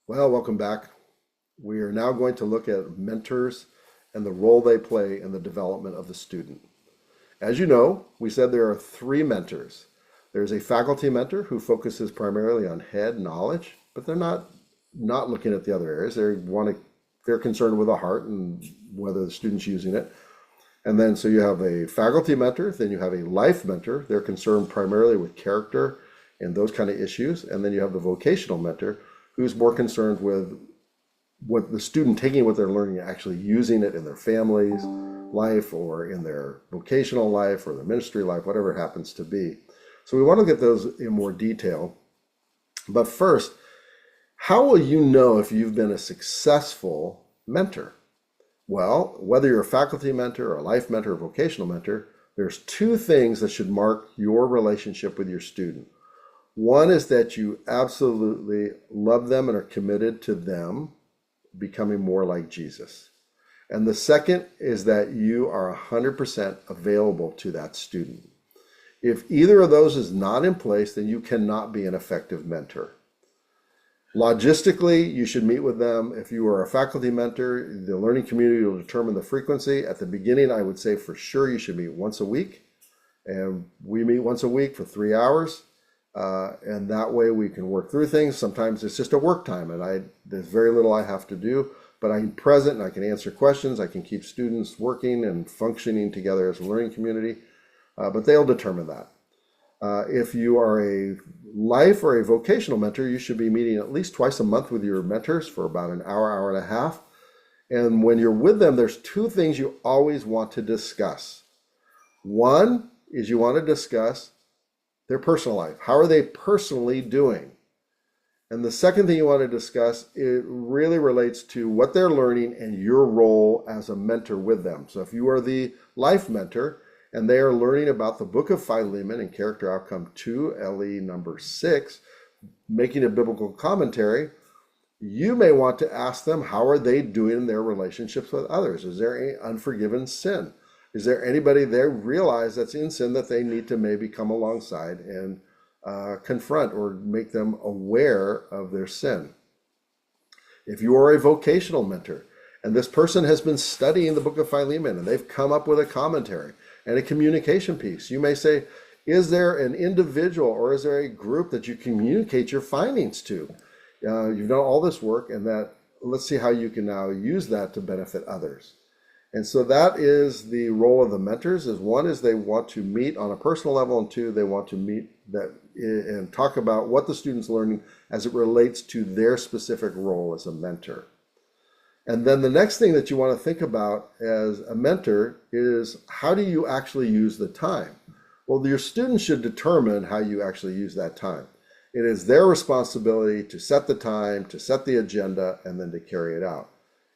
Well, welcome back. We are now going to look at mentors and the role they play in the development of the student. As you know, we said there are three mentors. There's a faculty mentor who focuses primarily on head knowledge, but they're not looking at the other areas. They're concerned with the heart and whether the student's using it. And then so you have a faculty mentor, then you have a life mentor. They're concerned primarily with character and those kind of issues. And then you have the vocational mentor who's more concerned with what the student taking what they're learning, actually using it in their family's life or in their vocational life or their ministry life, whatever it happens to be. So we want to get those in more detail. But first, how will you know if you've been a successful mentor? Well, whether you're a faculty mentor or a life mentor or vocational mentor, there's two things that should mark your relationship with your student. One is that you absolutely love them and are committed to them becoming more like Jesus. And the second is that you are 100% available to that student. If either of those is not in place, then you cannot be an effective mentor. Logistically, you should meet with them. If you are a faculty mentor, the learning community will determine the frequency. At the beginning, I would say for sure you should meet once a week. And we meet once a week for 3 hours. And that way we can work through things. Sometimes it's just a work time and there's very little I have to do, but I'm present and I can answer questions. I can keep students working and functioning together as a learning community, but they'll determine that. If you are a life or a vocational mentor, you should be meeting at least twice a month with your mentors for about an hour, hour and a half. And when you're with them, there's two things you always want to discuss. One is you want to discuss their personal life. How are they personally doing? And the second thing you want to discuss, it really relates to what they're learning and your role as a mentor with them. So if you are the life mentor and they are learning about the book of Philemon and character outcome 2, LE number 6, making a biblical commentary, you may want to ask them, how are they doing in their relationships with others? Is there any unforgiven sin? Is there anybody they realize that's in sin that they need to maybe come alongside and confront or make them aware of their sin? If you are a vocational mentor and this person has been studying the book of Philemon and they've come up with a commentary and a communication piece, you may say, is there an individual or is there a group that you communicate your findings to? You've done all this work and let's see how you can now use that to benefit others. And so that is the role of the mentors. Is one is they want to meet on a personal level, and two, they want to meet that and talk about what the student's learning as it relates to their specific role as a mentor. And then the next thing that you want to think about as a mentor is how do you actually use the time? Well, your students should determine how you actually use that time. It is their responsibility to set the time, to set the agenda, and then to carry it out.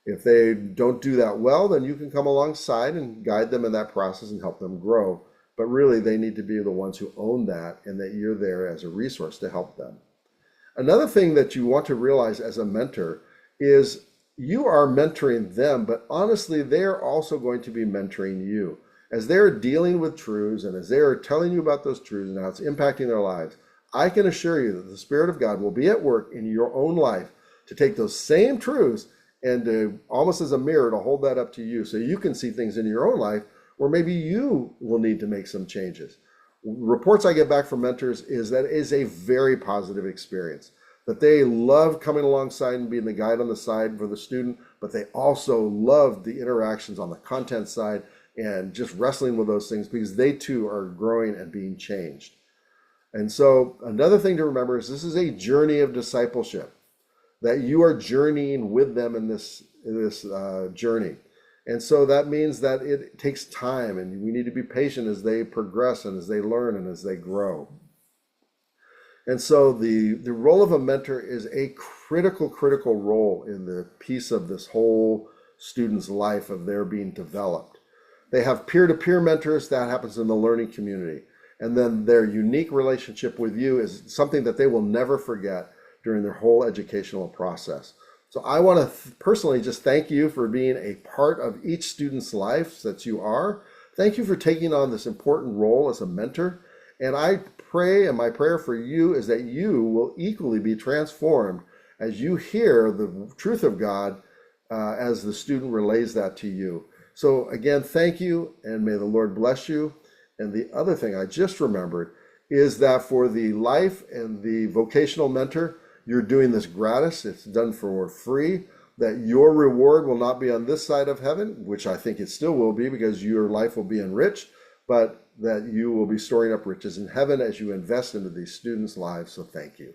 If they don't do that well, then you can come alongside and guide them in that process and help them grow. But really, they need to be the ones who own that and that you're there as a resource to help them. Another thing that you want to realize as a mentor is you are mentoring them, but honestly, they're also going to be mentoring you. As they're dealing with truths and as they're telling you about those truths and how it's impacting their lives, I can assure you that the Spirit of God will be at work in your own life to take those same truths and to, almost as a mirror, to hold that up to you so you can see things in your own life where maybe you will need to make some changes. Reports I get back from mentors is that it is a very positive experience, that they love coming alongside and being the guide on the side for the student, but they also love the interactions on the content side and just wrestling with those things because they too are growing and being changed. And so another thing to remember is this is a journey of discipleship, that you are journeying with them in this journey. And so that means that it takes time and we need to be patient as they progress and as they learn and as they grow. And so the role of a mentor is a critical role in the piece of this whole student's life of their being developed. They have peer-to-peer mentors. That happens in the learning community. And then their unique relationship with you is something that they will never forget during their whole educational process. So I want to personally just thank you for being a part of each student's life that you are. Thank you for taking on this important role as a mentor. And I pray, and my prayer for you is that you will equally be transformed as you hear the truth of God as the student relays that to you. So again, thank you, and may the Lord bless you. And the other thing I just remembered is that for the life and the vocational mentor, you're doing this gratis. It's done for free. That your reward will not be on this side of heaven, which I think it still will be because your life will be enriched, but that you will be storing up riches in heaven as you invest into these students' lives. So thank you.